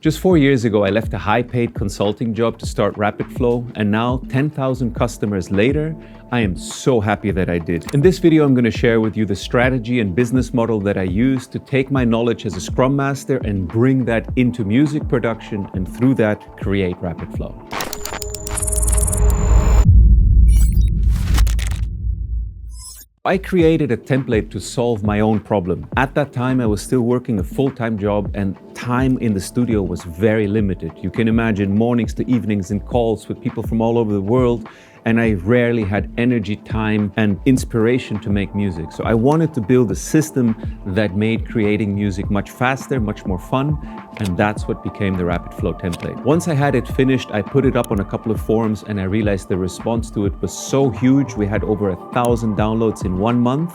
Just 4 years ago, I left a high-paid consulting job to start Rapid Flow, and now 10,000 customers later, I am so happy that I did. In this video, I'm going to share with you the strategy and business model that I use to take my knowledge as a Scrum Master and bring that into music production, and through that, create Rapid Flow. I created a template to solve my own problem. At that time, I was still working a full-time job and time in the studio was very limited. You can imagine mornings to evenings and calls with people from all over the world, and I rarely had energy, time, and inspiration to make music. So I wanted to build a system that made creating music much faster, much more fun, and that's what became the Rapid Flow template. Once I had it finished, I put it up on a couple of forums and I realized the response to it was so huge. We had over 1,000 downloads in 1 month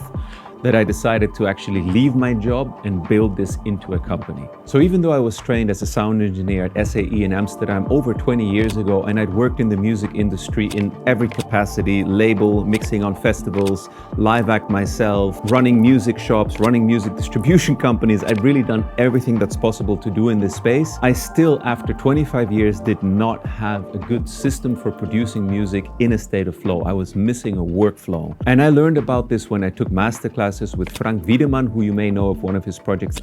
that I decided to actually leave my job and build this into a company. So even though I was trained as a sound engineer at SAE in Amsterdam over 20 years ago, and I'd worked in the music industry in every capacity, label, mixing on festivals, live act myself, running music shops, running music distribution companies, I'd really done everything that's possible to do in this space. I still, after 25 years, did not have a good system for producing music in a state of flow. I was missing a workflow. And I learned about this when I took Masterclass with Frank Wiedemann, who you may know of one of his projects,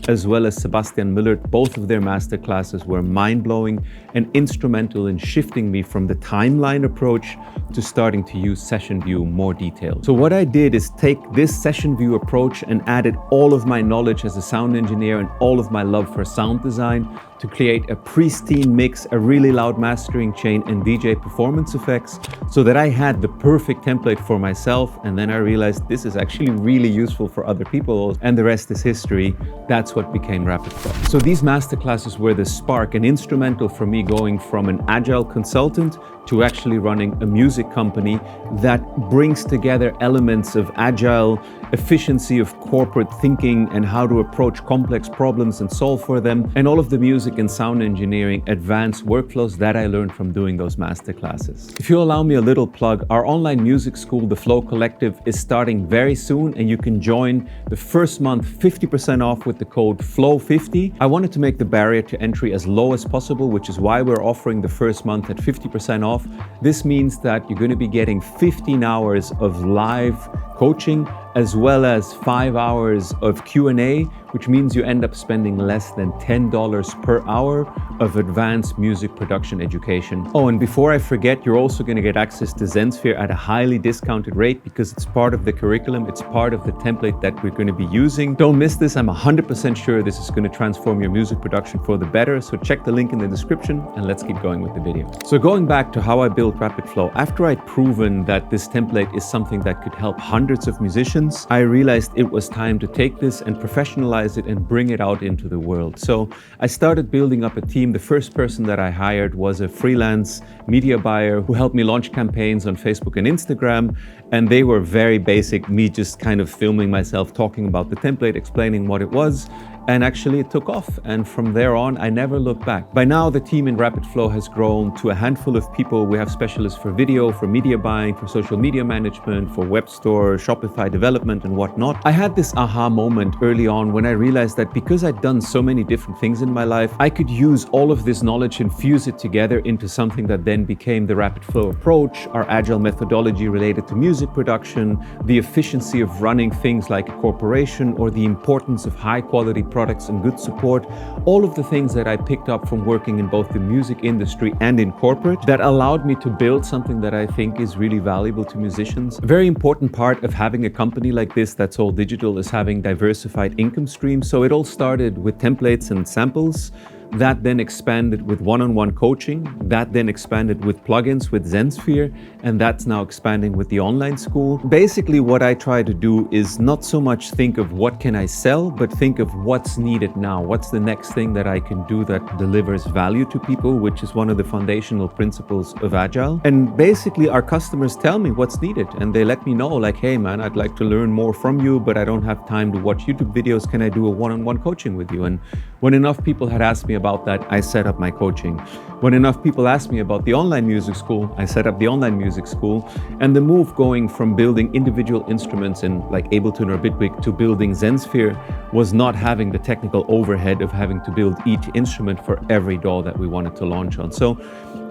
as well as Sebastian Müller. Both of their masterclasses were mind-blowing and instrumental in shifting me from the timeline approach to starting to use session view more detailed. So what I did is take this session view approach and added all of my knowledge as a sound engineer and all of my love for sound design to create a pristine mix, a really loud mastering chain, and DJ performance effects so that I had the perfect template for myself. And then I realized this is actually really useful for other people, and the rest is history. That's what became Rapid Flow. So these masterclasses were the spark and instrumental for me going from an agile consultant to actually running a music company that brings together elements of agile, efficiency of corporate thinking, and how to approach complex problems and solve for them, and all of the music and sound engineering advanced workflows that I learned from doing those masterclasses. If you allow me a little plug, our online music school, the Flow Collective, is starting very soon, and you can join the first month 50% off with the code FLOW50. I wanted to make the barrier to entry as low as possible, which is why we're offering the first month at 50% off. This means that you're going to be getting 15 hours of live coaching as well as 5 hours of Q&A, which means you end up spending less than $10 per hour of advanced music production education. Oh, and before I forget, you're also going to get access to ZenSphere at a highly discounted rate because it's part of the curriculum, it's part of the template that we're going to be using. Don't miss this. I'm 100% sure this is going to transform your music production for the better. So check the link in the description and let's keep going with the video. So going back to how I built Rapid Flow, after I'd proven that this template is something that could help hundreds of musicians, I realized it was time to take this and professionalize it and bring it out into the world. So I started building up a team. The first person that I hired was a freelance media buyer who helped me launch campaigns on Facebook and Instagram. And they were very basic, me just kind of filming myself, talking about the template, explaining what it was. And actually it took off. And from there on, I never looked back. By now, the team in Rapid Flow has grown to a handful of people. We have specialists for video, for media buying, for social media management, for web store, Shopify development, and whatnot. I had this aha moment early on when I realized that because I'd done so many different things in my life, I could use all of this knowledge and fuse it together into something that then became the Rapid Flow approach, our agile methodology related to music production, the efficiency of running things like a corporation, or the importance of high quality products and good support, all of the things that I picked up from working in both the music industry and in corporate that allowed me to build something that I think is really valuable to musicians. A very important part of having a company like this that's all digital is having diversified income streams. So it all started with templates and samples. That then expanded with one-on-one coaching, that then expanded with plugins with ZenSphere, and that's now expanding with the online school. Basically, what I try to do is not so much think of what can I sell, but think of what's needed now. What's the next thing that I can do that delivers value to people, which is one of the foundational principles of Agile. And basically, our customers tell me what's needed, and they let me know, like, hey man, I'd like to learn more from you, but I don't have time to watch YouTube videos. Can I do a one-on-one coaching with you? And when enough people had asked me about about that, I set up my coaching. When enough people asked me about the online music school, I set up the online music school. And the move going from building individual instruments in like Ableton or Bitwig to building ZenSphere was not having the technical overhead of having to build each instrument for every DAW that we wanted to launch on. So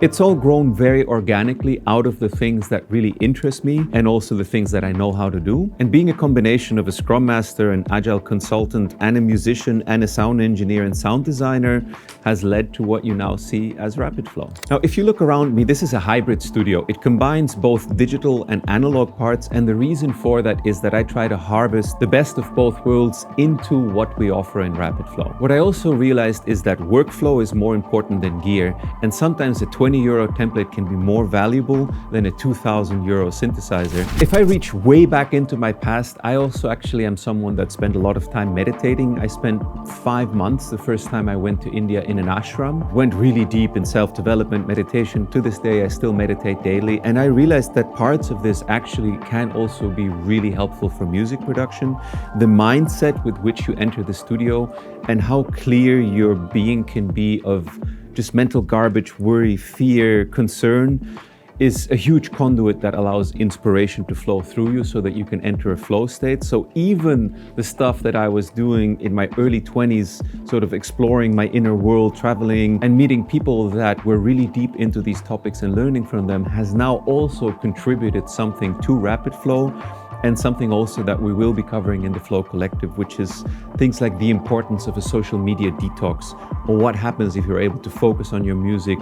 it's all grown very organically out of the things that really interest me and also the things that I know how to do. And being a combination of a Scrum Master, an Agile consultant, and a musician, and a sound engineer and sound designer has led to what you now see as Rapid Flow. Now, if you look around me, this is a hybrid studio. It combines both digital and analog parts, and the reason for that is that I try to harvest the best of both worlds into what we offer in Rapid Flow. What I also realized is that workflow is more important than gear, and sometimes a €20 template can be more valuable than a €2,000 synthesizer. If I reach way back into my past, I also actually am someone that spent a lot of time meditating. I spent 5 months the first time I went to India in an ashram, went really deep in self-development meditation. To this day, I still meditate daily, and I realized that parts of this actually can also be really helpful for music production. The mindset with which you enter the studio and how clear your being can be of just mental garbage, worry, fear, concern is a huge conduit that allows inspiration to flow through you so that you can enter a flow state. So even the stuff that I was doing in my early 20s, sort of exploring my inner world, traveling and meeting people that were really deep into these topics and learning from them, has now also contributed something to Rapid Flow. And something also that we will be covering in the Flow Collective, which is things like the importance of a social media detox, or what happens if you're able to focus on your music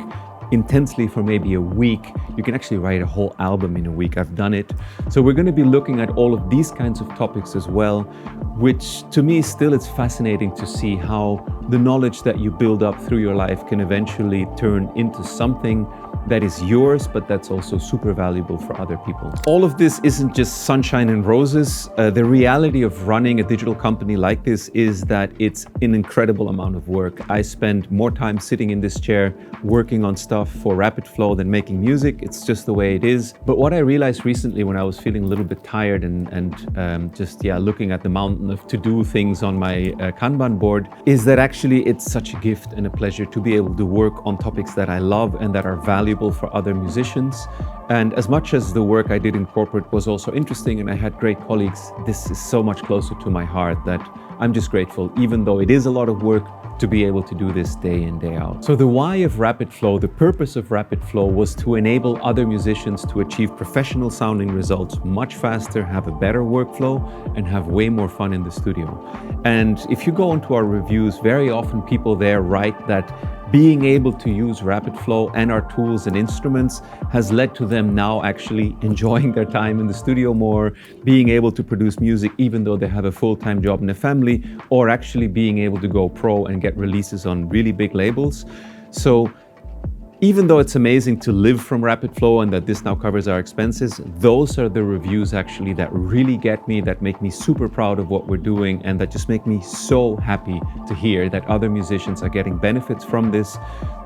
intensely for maybe a week. You can actually write a whole album in a week. I've done it. So we're going to be looking at all of these kinds of topics as well, which to me still it's fascinating to see how the knowledge that you build up through your life can eventually turn into something that is yours, but that's also super valuable for other people. All of this isn't just sunshine and roses. The reality of running a digital company like this is that it's an incredible amount of work. I spend more time sitting in this chair working on stuff for Rapid Flow than making music. It's just the way it is. But what I realized recently when I was feeling a little bit tired and just looking at the mountain of to-do things on my Kanban board, is that actually it's such a gift and a pleasure to be able to work on topics that I love and that are valuable for other musicians. And as much as the work I did in corporate was also interesting and I had great colleagues, this is so much closer to my heart that I'm just grateful, even though it is a lot of work, to be able to do this day in, day out. So the why of Rapid Flow, the purpose of Rapid Flow, was to enable other musicians to achieve professional sounding results much faster, have a better workflow, and have way more fun in the studio. And if you go into our reviews, very often people there write that being able to use Rapid Flow and our tools and instruments has led to them now actually enjoying their time in the studio more, being able to produce music even though they have a full-time job and a family, or actually being able to go pro and get releases on really big labels. So even though it's amazing to live from Rapid Flow and that this now covers our expenses, those are the reviews actually that really get me, that make me super proud of what we're doing, and that just make me so happy to hear that other musicians are getting benefits from this,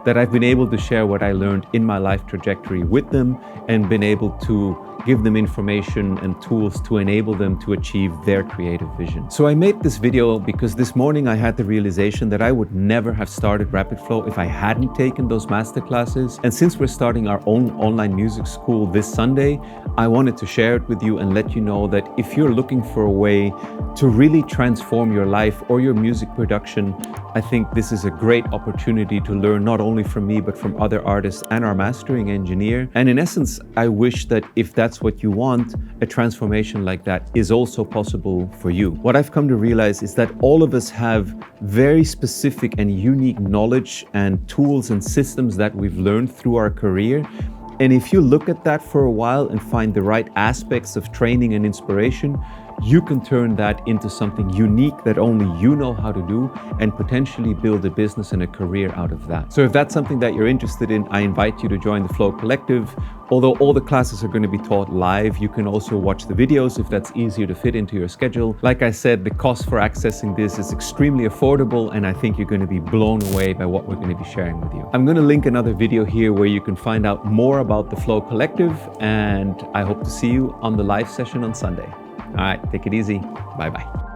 that I've been able to share what I learned in my life trajectory with them and been able to give them information and tools to enable them to achieve their creative vision. So I made this video because this morning I had the realization that I would never have started Rapid Flow if I hadn't taken those masterclasses. And since we're starting our own online music school this Sunday, I wanted to share it with you and let you know that if you're looking for a way to really transform your life or your music production, I think this is a great opportunity to learn not only from me, but from other artists and our mastering engineer. And in essence, I wish that if that's what you want, a transformation like that is also possible for you. What I've come to realize is that all of us have very specific and unique knowledge and tools and systems that we've learned through our career. And if you look at that for a while and find the right aspects of training and inspiration, you can turn that into something unique that only you know how to do and potentially build a business and a career out of that. So if that's something that you're interested in, I invite you to join the Flow Collective. Although all the classes are going to be taught live, you can also watch the videos if that's easier to fit into your schedule. Like I said, the cost for accessing this is extremely affordable, and I think you're going to be blown away by what we're going to be sharing with you. I'm going to link another video here where you can find out more about the Flow Collective, and I hope to see you on the live session on Sunday. All right, take it easy. Bye-bye.